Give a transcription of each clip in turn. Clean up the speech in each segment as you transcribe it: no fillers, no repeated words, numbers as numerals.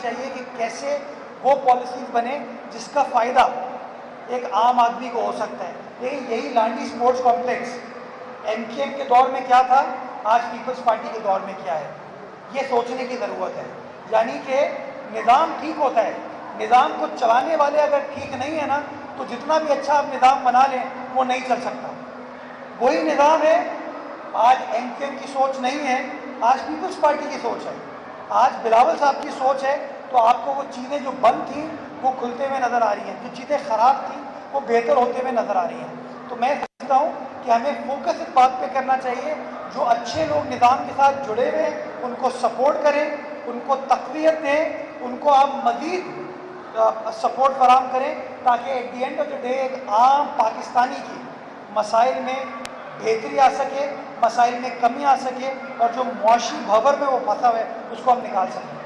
चाहिए कि कैसे वो पॉलिसीज बने जिसका फ़ायदा एक आम आदमी को हो सकता है। लेकिन यही लांडी स्पोर्ट्स कॉम्प्लेक्स एमकेएम के दौर में क्या था, आज पीपल्स पार्टी के दौर में क्या है, ये सोचने की ज़रूरत है। यानी कि निज़ाम ठीक होता है, निज़ाम को चलाने वाले अगर ठीक नहीं है ना, तो जितना भी अच्छा आप निज़ाम बना लें वो नहीं चल सकता। वही निज़ाम है, आज एमकेएम की सोच नहीं है, आज पीपल्स पार्टी की सोच है, आज बिलावल साहब की सोच है। तो आपको वो चीज़ें जो बंद थी वो खुलते हुए नज़र आ रही हैं, जो चीज़ें ख़राब थी वो बेहतर होते हुए नज़र आ रही हैं। तो मैं समझता हूँ कि हमें फोकस इस बात पे करना चाहिए, जो अच्छे लोग निज़ाम के साथ जुड़े हुए हैं उनको सपोर्ट करें, उनको तक़वियत दें, उनको आप मज़ीद सपोर्ट फराहम करें, ताकि at the end of the day एक आम पाकिस्तानी की मसाइल में बेहतरी आ सके, मसाइल में कमी आ सके, और जो मुआशी भंवर में वो फंसा हुआ है उसको हम निकाल सकें।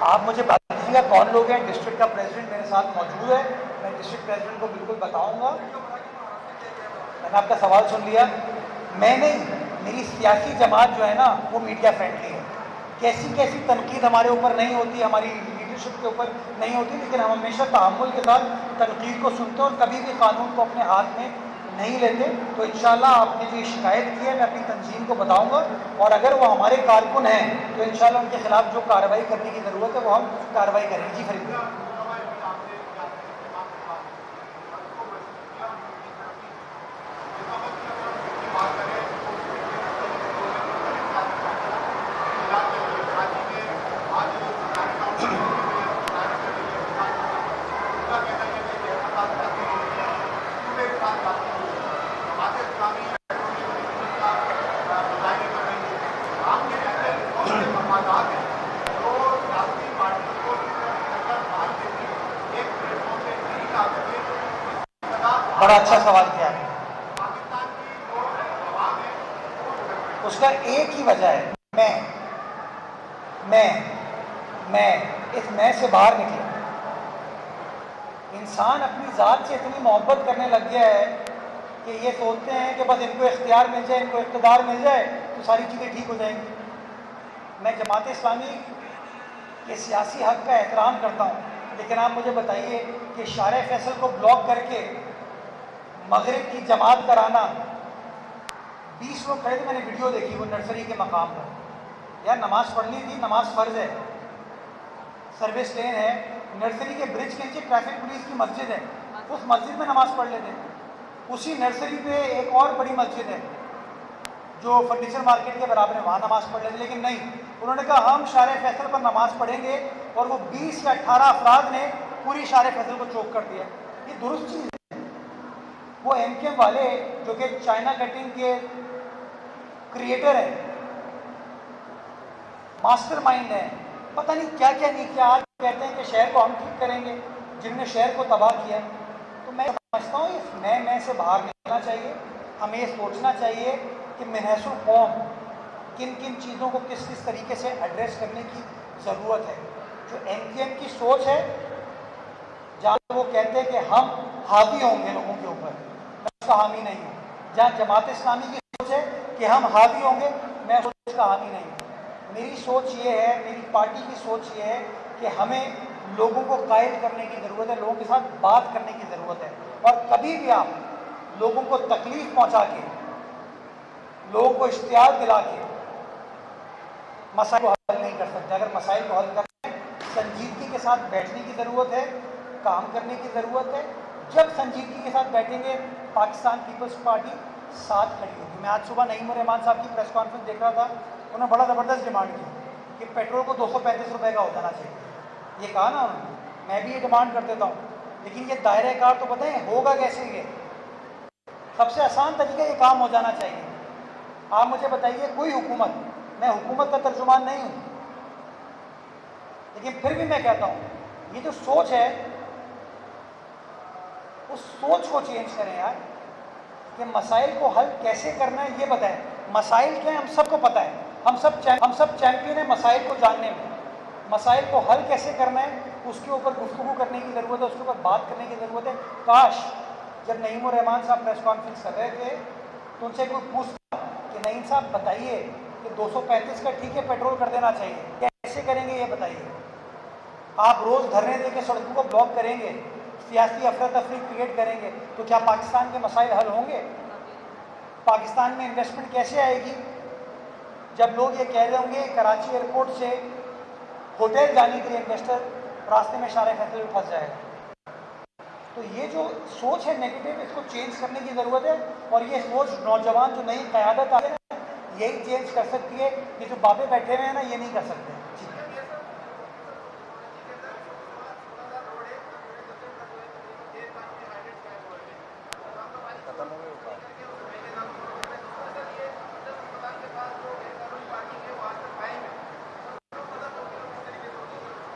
आप मुझे बता दीजिएगा कौन लोग हैं। डिस्ट्रिक्ट का प्रेसिडेंट मेरे साथ मौजूद है, मैं डिस्ट्रिक्ट प्रेसिडेंट को बिल्कुल बताऊंगा। मैंने आपका सवाल सुन लिया। मैं नहीं, मेरी सियासी जमात जो है ना वो मीडिया फ्रेंडली है। कैसी कैसी तनकीद हमारे ऊपर नहीं होती, हमारी लीडरशिप के ऊपर नहीं होती, लेकिन हम हमेशा तहम्मुल के साथ तनकीद को सुनते हैं और कभी भी कानून को अपने हाथ में नहीं लेते। तो इंशाल्लाह आपने जो शिकायत की है मैं अपनी तंजीम को बताऊंगा, और अगर वो हमारे कारकुन हैं तो इंशाल्लाह उनके खिलाफ जो कार्रवाई करने की ज़रूरत है वो हम कार्रवाई करेंगे। जी फरीद भाई। बड़ा अच्छा सवाल किया आपने। उसका एक ही वजह है, मैं इस मैं से बाहर निकला। इंसान अपनी ज़ात से इतनी मोहब्बत करने लग गया है कि ये सोचते हैं कि बस इनको इख्तियार मिल जाए, इनको इक़्तिदार मिल जाए तो सारी चीज़ें ठीक हो जाएंगी। मैं जमात इस्लामी के सियासी हक़ का एहतराम करता हूँ, लेकिन आप मुझे बताइए कि शारे फैसल को ब्लॉक करके मगरिब की जमात कराना, 20 लोग खड़े थे, मैंने वीडियो देखी वो नर्सरी के मकाम पर। यार नमाज़ पढ़नी थी, नमाज फ़र्ज़ है, सर्विस लेन है, नर्सरी के ब्रिज के नीचे ट्रैफिक पुलिस की मस्जिद है, उस मस्जिद में नमाज़ पढ़ लेते। उसी नर्सरी पे एक और बड़ी मस्जिद है जो फर्नीचर मार्केट के बराबर है, वहाँ नमाज़ पढ़ लेते। लेकिन नहीं, उन्होंने कहा हम शारे फैसल पर नमाज़ पढ़ेंगे, और वो 20 या 18 अफराद ने पूरी शारे फैसल को चौक कर दिया। ये दुरुस्त चीज़ है। वो एमकेएम वाले जो कि चाइना कटिंग के क्रिएटर हैं, मास्टरमाइंड हैं, पता नहीं क्या क्या नहीं किया, आज कहते हैं कि शहर को हम ठीक करेंगे, जिनने शहर को तबाह किया। तो मैं समझता हूँ इस मैं से बाहर निकलना चाहिए। हमें ये सोचना चाहिए कि मनहसुल कौम किन किन चीज़ों को किस किस तरीके से एड्रेस करने की ज़रूरत है। जो एमकेएम की सोच है, जहाँ वो कहते हैं कि हम हावी होंगे लोगों के ऊपर, मैं उसका हामी नहीं हूँ। जहाँ जमात इस्लामी की सोच है कि हम हावी होंगे, मैं उसका हामी नहीं हूँ। मेरी सोच ये है, मेरी पार्टी की सोच ये है कि हमें लोगों को कायल करने की ज़रूरत है, लोगों के साथ बात करने की ज़रूरत है। और कभी भी आप लोगों को तकलीफ़ पहुँचा के, लोगों को इश्तियार दिला के मसाइल को हल नहीं कर सकते। अगर मसाइल को हल करना है, संजीदगी के साथ बैठने की ज़रूरत है, काम करने की ज़रूरत है। जब संजीदगी के साथ बैठेंगे, पाकिस्तान पीपल्स पार्टी साथ खड़ी होगी। मैं आज सुबह नईम रहमान साहब की प्रेस कॉन्फ्रेंस देख रहा था, उन्होंने बड़ा ज़बरदस्त डिमांड की कि पेट्रोल को 235 रुपये का हो जाना चाहिए। ये कहा ना उन्होंने, मैं भी ये डिमांड कर देता हूँ, लेकिन ये दायरे कार तो बताएं होगा कैसे। ये सबसे आसान तरीका ये काम हो जाना चाहिए। आप मुझे बताइए, कोई हुकूमत, मैं हुकूमत का तर्जुमान नहीं हूँ, लेकिन फिर भी मैं कहता हूँ ये जो सोच है उस सोच को चेंज करें यार, कि मसाइल को हल कैसे करना है ये बताएं। मसाइल क्या है हम सबको पता है, हम सब चैंपियन हैं मसाइल को जानने में। मसाइल को हल कैसे करना है उसके ऊपर गुफ्तगू करने की ज़रूरत है, उसके ऊपर बात करने की ज़रूरत है। काश जब नईमुर रहमान साहब प्रेस कॉन्फ्रेंस कर रहे थे तो उनसे कोई पूछता कि नईम साहब बताइए कि 235 का ठीक है पेट्रोल कर देना चाहिए, कैसे करेंगे ये बताइए। आप रोज़ धरने दे के सड़कों को ब्लॉक करेंगे, सियासी अफरा तफरी क्रिएट करेंगे, तो क्या पाकिस्तान के मसाइल हल होंगे? पाकिस्तान में इन्वेस्टमेंट कैसे आएगी जब लोग ये कह रहे होंगे कराची एयरपोर्ट से होटल जाने के लिए इन्वेस्टर रास्ते में शारे फैसले में फंस जाएगा। तो ये जो सोच है नेगेटिव, इसको चेंज करने की ज़रूरत है। और ये सोच नौजवान जो नई क़यादत आ है ना यही चेंज कर सकती है, ये जो बाबे बैठे हुए हैं ना ये नहीं कर सकते।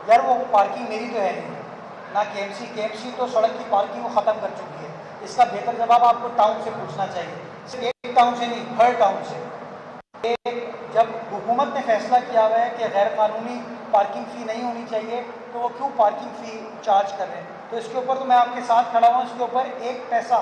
यार वो पार्किंग मेरी तो है नहीं ना, केएमसी तो सड़क की पार्किंग को ख़त्म कर चुकी है। इसका बेहतर जवाब आपको टाउन से पूछना चाहिए, सिर्फ एक टाउन से नहीं, हर टाउन से। जब हुकूमत ने फैसला किया हुआ है कि गैर कानूनी पार्किंग फ़ी नहीं होनी चाहिए तो वो क्यों पार्किंग फ़ी चार्ज कर रहे हैं? तो इसके ऊपर तो मैं आपके साथ खड़ा हुआ, इसके ऊपर एक पैसा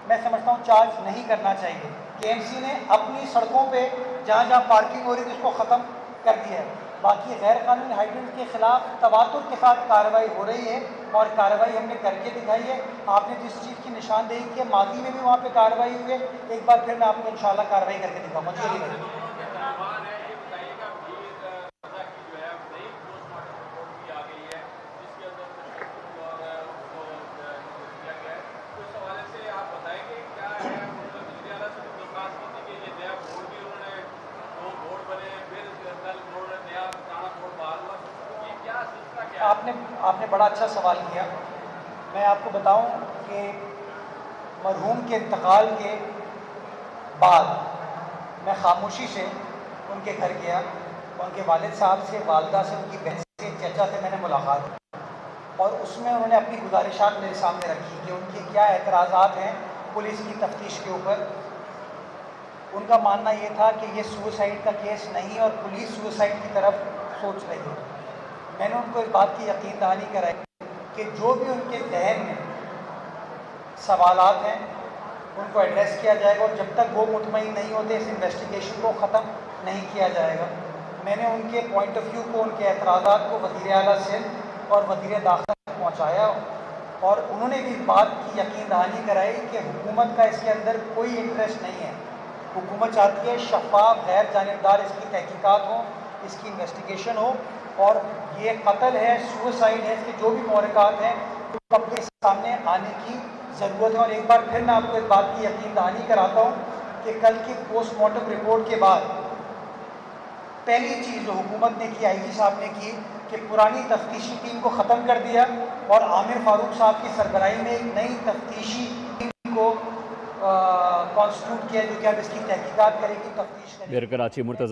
मैं समझता हूँ चार्ज नहीं करना चाहिए। केएमसी ने अपनी सड़कों पे जहाँ जहाँ पार्किंग हो रही थी उसको ख़त्म कर दिया है। बाकी गैर कानूनी हाइड्रेंट के ख़िलाफ़ तवातुर के साथ कार्रवाई हो रही है और कार्रवाई हमने करके दिखाई है। आपने जिस चीज़ की निशानदेही की है माजी में भी वहाँ पे कार्रवाई हुई है, एक बार फिर मैं आपको इंशाल्लाह कार्रवाई करके दिखाऊंगा। जी आपने बड़ा अच्छा सवाल किया। मैं आपको बताऊं कि मरहूम के इंतकाल के बाद मैं खामोशी से उनके घर गया, उनके वालिद साहब से, वालदा से, उनकी बहन से, चचा से मैंने मुलाकात की और उसमें उन्होंने अपनी गुजारिशात मेरे सामने रखी कि उनके क्या एतराज़ात हैं पुलिस की तफ्तीश के ऊपर। उनका मानना ये था कि ये सुसाइड का केस नहीं और पुलिस सुसाइड की तरफ सोच रही है। मैंने उनको इस बात की यकीन दहानी कराई कि जो भी उनके जहन में सवालात हैं उनको एड्रेस किया जाएगा और जब तक वो मुतमईन नहीं होते इस इन्वेस्टिगेशन को ख़त्म नहीं किया जाएगा। मैंने उनके पॉइंट ऑफ व्यू को, उनके एतराज़ात को वज़ीर आला सिंध और वज़ीर दाखिला तक पहुँचाया और उन्होंने भी इस बात की यकीन दहानी कराई कि हुकूमत का इसके अंदर कोई इंटरेस्ट नहीं है। हुकूमत चाहती है शफाफ गैर जानिबदार इसकी तहकीकात हो, इसकी इन्वेस्टिगेशन हो और ये कत्ल है, सुसाइड है, इसके जो भी मोहरकात हैं तो पब्लिक सामने आने की ज़रूरत है। और एक बार फिर मैं आपको इस बात की यकीन दहानी कराता हूँ कि कल की पोस्टमार्टम रिपोर्ट के बाद पहली चीज़ जो हुकूमत ने की, आईजी साहब ने की कि पुरानी तफ्तीशी टीम को ख़त्म कर दिया और आमिर फारूक साहब की सरबराही में एक नई तफ्तीशी टीम को कॉन्स्टिट्यूट किया जो कि अब इसकी तहकीकात करेगी, तफ्तीश करेगी। कराची